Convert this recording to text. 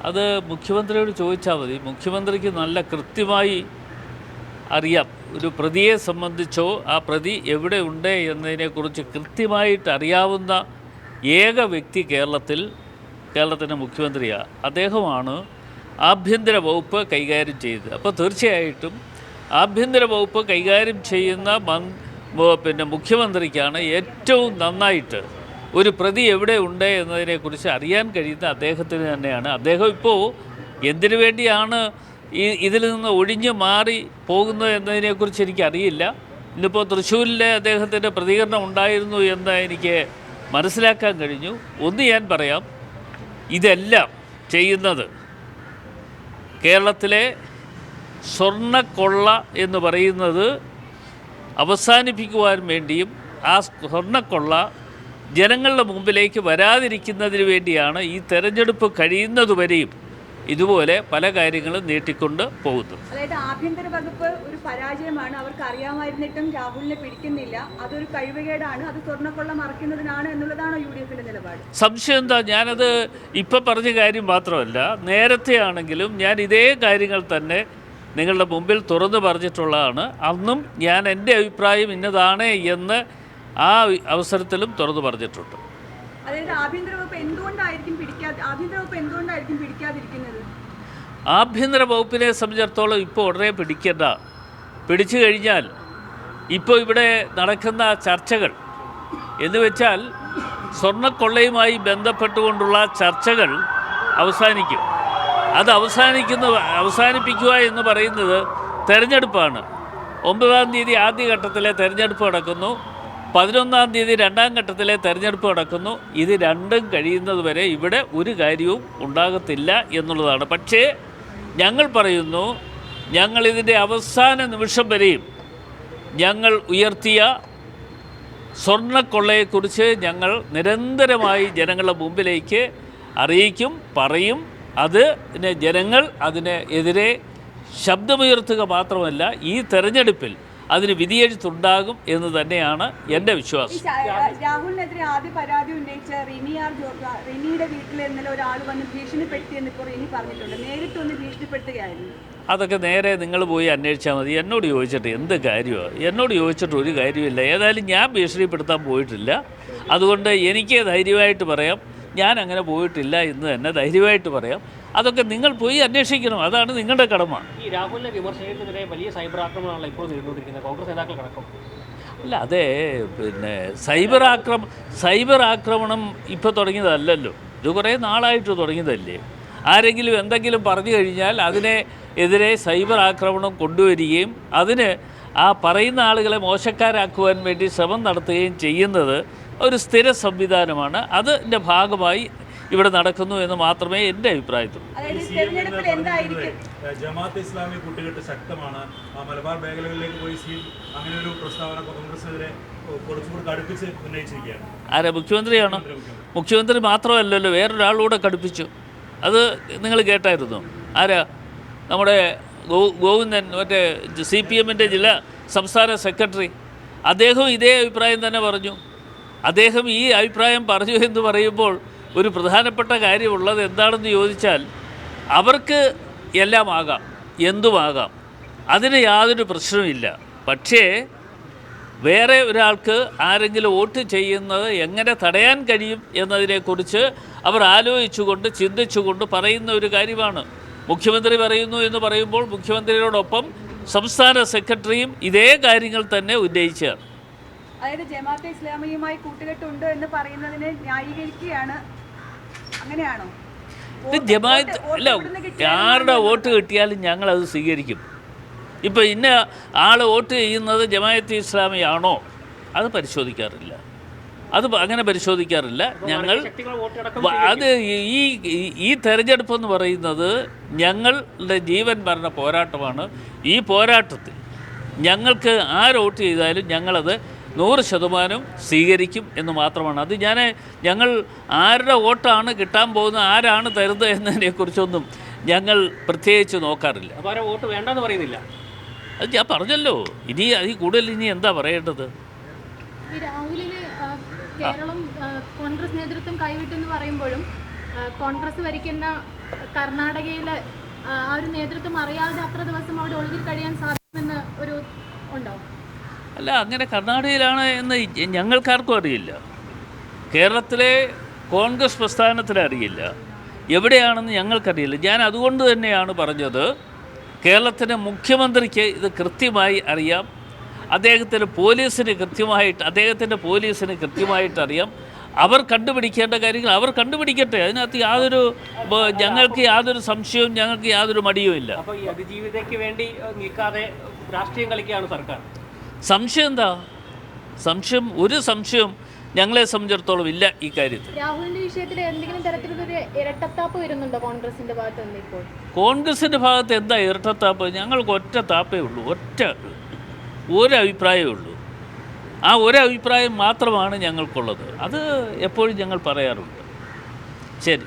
അത് മുഖ്യമന്ത്രിയോട് ചോദിച്ചാൽ മതി. മുഖ്യമന്ത്രിക്ക് നല്ല കൃത്യമായി അറിയാം. ഒരു പ്രതിയെ സംബന്ധിച്ചോ ആ പ്രതി എവിടെ ഉണ്ട് എന്നതിനെക്കുറിച്ച് കൃത്യമായിട്ട് അറിയാവുന്ന ഏക വ്യക്തി കേരളത്തിൻ്റെ മുഖ്യമന്ത്രിയാണ്. അദ്ദേഹമാണ് ആഭ്യന്തര വകുപ്പ് കൈകാര്യം ചെയ്തത്. അപ്പോൾ തീർച്ചയായിട്ടും ആഭ്യന്തര വകുപ്പ് കൈകാര്യം ചെയ്യുന്ന മുഖ്യമന്ത്രിക്കാണ് ഏറ്റവും നന്നായിട്ട് ഒരു പ്രതി എവിടെ ഉണ്ട് എന്നതിനെക്കുറിച്ച് അറിയാൻ കഴിയുന്ന അദ്ദേഹത്തിന് തന്നെയാണ്. അദ്ദേഹം ഇപ്പോൾ എന്തിനു വേണ്ടിയാണ് ഇതിൽ നിന്ന് ഒഴിഞ്ഞു മാറി പോകുന്നത് എന്നതിനെക്കുറിച്ച് എനിക്കറിയില്ല. ഇന്നിപ്പോൾ തൃശ്ശൂരിലെ അദ്ദേഹത്തിൻ്റെ പ്രതികരണം ഉണ്ടായിരുന്നു എന്ന് എനിക്ക് മനസ്സിലാക്കാൻ കഴിഞ്ഞു. ഒന്ന് ഞാൻ പറയാം, ഇതെല്ലാം ചെയ്യുന്നത് കേരളത്തിലെ സ്വർണ്ണക്കൊള്ള എന്ന് പറയുന്നത് അവസാനിപ്പിക്കുവാൻ വേണ്ടിയും ആ സ്വർണ്ണക്കൊള്ള ജനങ്ങളുടെ മുമ്പിലേക്ക് വരാതിരിക്കുന്നതിന് വേണ്ടിയാണ് ഈ തെരഞ്ഞെടുപ്പ് കഴിയുന്നതുവരെയും ഇതുപോലെ പല കാര്യങ്ങളും നീട്ടിക്കൊണ്ട് പോകുന്നു. അതായത് ആഭ്യന്തര വകുപ്പ് ഒരു പരാജയമാണ്, അവർക്ക് അറിയാമായിരുന്നിട്ടും രാഹുലിനെ പിടിക്കുന്നില്ല, അതൊരു കഴിവുകേടാണ്, അത് സ്വർണ്ണക്കൊള്ള മറയ്ക്കുന്നതിനാണ് എന്നുള്ളതാണോ UDFന്റെ നിലപാട്? സംശയം എന്താ? ഞാനത് ഇപ്പം പറഞ്ഞ കാര്യം മാത്രമല്ല, നേരത്തെ ആണെങ്കിലും ഞാൻ ഇതേ കാര്യങ്ങൾ തന്നെ നിങ്ങളുടെ മുമ്പിൽ തുറന്നു പറഞ്ഞിട്ടുള്ളതാണ്. അന്നും ഞാൻ എൻ്റെ അഭിപ്രായം ഇന്നതാണ് എന്ന് ആ അവസരത്തിലും തുറന്നു പറഞ്ഞിട്ടുണ്ട്. അതായത് ആഭ്യന്തര വകുപ്പ് എന്തുകൊണ്ടായിരിക്കും പിടിക്കാതിരിക്കുന്നത്? ആഭ്യന്തര വകുപ്പിനെ സംബന്ധിച്ചിടത്തോളം ഇപ്പോൾ ഉടനെ പിടിക്കേണ്ട. പിടിച്ചു കഴിഞ്ഞാൽ ഇപ്പോൾ ഇവിടെ നടക്കുന്ന ചർച്ചകൾ എന്ന് വെച്ചാൽ സ്വർണ്ണക്കൊള്ളയുമായി ബന്ധപ്പെട്ടുകൊണ്ടുള്ള ചർച്ചകൾ അവസാനിക്കും. അത് അവസാനിപ്പിക്കുക എന്ന് പറയുന്നത് തെരഞ്ഞെടുപ്പാണ്. 9-ാം തീയതി ആദ്യഘട്ടത്തിലെ തെരഞ്ഞെടുപ്പ് നടക്കുന്നു, 11-ാം തീയതി 2-ാം ഘട്ടത്തിലെ തെരഞ്ഞെടുപ്പ് നടക്കുന്നു. ഇത് രണ്ടും കഴിയുന്നത് വരെ ഇവിടെ ഒരു കാര്യവും ഉണ്ടാകത്തില്ല എന്നുള്ളതാണ്. പക്ഷേ ഞങ്ങൾ പറയുന്നു, ഞങ്ങളിതിൻ്റെ അവസാന നിമിഷം വരെയും ഞങ്ങൾ ഉയർത്തിയ സ്വർണ്ണക്കൊള്ളയെക്കുറിച്ച് ഞങ്ങൾ നിരന്തരമായി ജനങ്ങളുടെ മുമ്പിലേക്ക് അറിയിക്കും, പറയും. ജനങ്ങൾ അതിനെതിരെ ശബ്ദമുയർത്തുക മാത്രമല്ല, ഈ തെരഞ്ഞെടുപ്പിൽ അതിന് വിധിയെഴുത്തുണ്ടാകും എന്ന് തന്നെയാണ് എൻ്റെ വിശ്വാസം. രാഹുലിനെതിരെ ആദ്യ പരാതി ഉന്നയിച്ച റിനിയുടെ വീട്ടിൽ ഇന്നലെ ഒരാൾ വന്ന് ഭീഷണിപ്പെടുത്തിയെന്ന് ഇപ്പോൾ റിനി പറഞ്ഞിട്ടുണ്ട്. നേരിട്ടൊന്ന് ഭീഷണിപ്പെടുത്തുകയായിരുന്നു. അതൊക്കെ നേരെ നിങ്ങൾ പോയി അന്വേഷിച്ചാൽ മതി. എന്നോട് ചോദിച്ചിട്ട് എന്ത് കാര്യമാണ്? എന്നോട് ചോദിച്ചിട്ട് ഒരു കാര്യമില്ല. ഏതായാലും ഞാൻ ഭീഷണിപ്പെടുത്താൻ പോയിട്ടില്ല. അതുകൊണ്ട് എനിക്ക് ധൈര്യമായിട്ട് പറയാം, ഞാൻ അങ്ങനെ പോയിട്ടില്ല എന്ന് തന്നെ ധൈര്യമായിട്ട് പറയാം. അതൊക്കെ നിങ്ങൾ പോയി അന്വേഷിക്കണം, അതാണ് നിങ്ങളുടെ കടമ. ഈ രാഹുലിനെ വിമർശനത്തിനെതിരെ വലിയ സൈബർ ആക്രമണമാണല്ലോ ഇപ്പോൾ നേരിട്ടുകൊണ്ടിരിക്കുന്നത് കോൺഗ്രസ് നേതാക്കൾ കണക്കും. അല്ല, അതെ, സൈബർ ആക്രമണം ഇപ്പോൾ തുടങ്ങിയതല്ലല്ലോ, ഇത് കുറേ നാളായിട്ട് തുടങ്ങിയതല്ലേ. ആരെങ്കിലും എന്തെങ്കിലും പറഞ്ഞു കഴിഞ്ഞാൽ അതിനെതിരെ സൈബർ ആക്രമണം കൊണ്ടുവരികയും അതിന് ആ പറയുന്ന ആളുകളെ മോശക്കാരാക്കുവാൻ വേണ്ടി ശ്രമം നടത്തുകയും ചെയ്യുന്നത് ഒരു സ്ഥിര സംവിധാനമാണ്. അതിൻ്റെ ഭാഗമായി ഇവിടെ നടക്കുന്നു എന്ന് മാത്രമേ എൻ്റെ അഭിപ്രായത്തിലുള്ളൂ. ജമാഅത്തെ ഇസ്ലാമി കൂട്ടുകെട്ട് ശക്തമാണ്. മലബാർ മേഖലകളിലേക്ക് പോയി അങ്ങനെ ഒരു പ്രസ്താവന കോൺഗ്രസിനെതിരെ കുറച്ചുകൂടി കടുപ്പിച്ച് ഉന്നയിച്ചിരിക്കുകയാണ്. ആരാ? മുഖ്യമന്ത്രിയാണോ? മുഖ്യമന്ത്രി മാത്രമല്ലല്ലോ, വേറൊരാളൂടെ കടുപ്പിച്ചു. അത് നിങ്ങൾ കേട്ടായിരുന്നു. ആരാ? നമ്മുടെ ഗോവിന്ദൻ, മറ്റേ CPMൻ്റെ സംസ്ഥാന സെക്രട്ടറി. അദ്ദേഹം ഇതേ അഭിപ്രായം തന്നെ പറഞ്ഞു. അദ്ദേഹം ഈ അഭിപ്രായം പറഞ്ഞു എന്ന് പറയുമ്പോൾ ഒരു പ്രധാനപ്പെട്ട കാര്യമുള്ളത് എന്താണെന്ന് ചോദിച്ചാൽ, അവർക്ക് എല്ലാം ആകാം, എന്തുമാകാം, അതിന് യാതൊരു പ്രശ്നവുമില്ല. പക്ഷേ വേറെ ഒരാൾക്ക് ആരെങ്കിലും വോട്ട് ചെയ്യുന്നത് എങ്ങനെ തടയാൻ കഴിയും എന്നതിനെക്കുറിച്ച് അവർ ആലോചിച്ചുകൊണ്ട് ചിന്തിച്ചുകൊണ്ട് പറയുന്ന ഒരു കാര്യമാണ്. മുഖ്യമന്ത്രി പറയുന്നു എന്ന് പറയുമ്പോൾ മുഖ്യമന്ത്രിയോടൊപ്പം സംസ്ഥാന സെക്രട്ടറിയും ഇതേ കാര്യങ്ങൾ തന്നെ ഉന്നയിച്ചാണ്. അതായത് ജമാഅത്തെ ഇസ്ലാമിയുമായി കൂട്ടുകെട്ടുണ്ട് എന്ന് പറയുന്നതിനെ ന്യായീകരിക്കുകയാണ്, അങ്ങനെയാണോ? ജമാഅത്ത് അല്ല, ആരുടെ വോട്ട് കിട്ടിയാലും ഞങ്ങളത് സ്വീകരിക്കും. ഇപ്പോൾ ഇന്ന ആൾ വോട്ട് ചെയ്യുന്നത് ജമാഅത്തെ ഇസ്ലാമിയാണോ, അത് പരിശോധിക്കാറില്ല. അങ്ങനെ പരിശോധിക്കാറില്ല ഞങ്ങൾ. അത് ഈ തെരഞ്ഞെടുപ്പെന്ന് പറയുന്നത് ഞങ്ങളുടെ ജീവൻ മരണ പോരാട്ടമാണ്. ഈ പോരാട്ടത്തിൽ ഞങ്ങൾക്ക് ആര് വോട്ട് ചെയ്താലും ഞങ്ങളത് 100% സ്വീകരിക്കും എന്ന് മാത്രമാണ്. അത് ഞങ്ങൾ ആരുടെ വോട്ടാണ് കിട്ടാൻ പോകുന്നത്, ആരാണ് തരുന്നത് എന്നതിനെക്കുറിച്ചൊന്നും ഞങ്ങൾ പ്രത്യേകിച്ച് നോക്കാറില്ല. അപ്പോൾ വോട്ട് വേണ്ടെന്ന് പറയുന്നില്ല. അത് ഞാൻ പറഞ്ഞല്ലോ. ഇനി അതിൽ കൂടുതൽ ഇനി എന്താ പറയേണ്ടത്? രാഹുലിന് കേരളം കോൺഗ്രസ് നേതൃത്വം കൈവിട്ടെന്ന് പറയുമ്പോഴും കോൺഗ്രസ് ഭരിക്കുന്ന കർണാടകയിലെ ആ ഒരു നേതൃത്വം അറിയാതെ അത്ര ദിവസം അവിടെ ഒളിവിൽ കഴിയാൻ സാധിക്കുമെന്ന് ഒരു ഉണ്ടോ? അല്ല, അങ്ങനെ കർണാടകയിലാണ് എന്ന് ഞങ്ങൾക്കാർക്കും അറിയില്ല. കേരളത്തിലെ കോൺഗ്രസ് പ്രസ്ഥാനത്തിന് അറിയില്ല, എവിടെയാണെന്ന് ഞങ്ങൾക്കറിയില്ല. ഞാൻ അതുകൊണ്ട് തന്നെയാണ് പറഞ്ഞത്, കേരളത്തിലെ മുഖ്യമന്ത്രിക്ക് ഇത് കൃത്യമായി അറിയാം, അദ്ദേഹത്തിൻ്റെ പോലീസിന് കൃത്യമായിട്ട് അറിയാം. അവർ കണ്ടുപിടിക്കേണ്ട കാര്യങ്ങൾ അവർ കണ്ടുപിടിക്കട്ടെ. അതിനകത്ത് ഞങ്ങൾക്ക് യാതൊരു സംശയവും, ഞങ്ങൾക്ക് യാതൊരു മടിയും ഇല്ല. അപ്പോൾ ഈ അതിജീവിതയ്ക്ക് വേണ്ടി നിൽക്കാതെ രാഷ്ട്രീയം കളിക്കുകയാണ് സർക്കാർ. സംശയം എന്താ? ഒരു സംശയം ഞങ്ങളെ സംബന്ധിച്ചിടത്തോളം ഇല്ല ഈ കാര്യത്തിൽ. രാഹുലിന്റെ വിഷയത്തിൽ എന്തെങ്കിലും തരത്തിലൊരു ഇരട്ടത്താപ്പ് വരുന്നുണ്ടോ കോൺഗ്രസിന്റെ ഭാഗത്ത് നിന്ന് ഇപ്പോൾ? കോൺഗ്രസിൻ്റെ ഭാഗത്ത് എന്താ ഇരട്ടത്താപ്പ്? ഞങ്ങൾക്ക് ഒറ്റ താപ്പേ ഉള്ളൂ, ഒരു അഭിപ്രായമേ ഉള്ളൂ. ആ ഒരു അഭിപ്രായം മാത്രമാണ് ഞങ്ങൾക്കുള്ളത്. അത് എപ്പോഴും ഞങ്ങൾ പറയാറുണ്ട്. ശരി.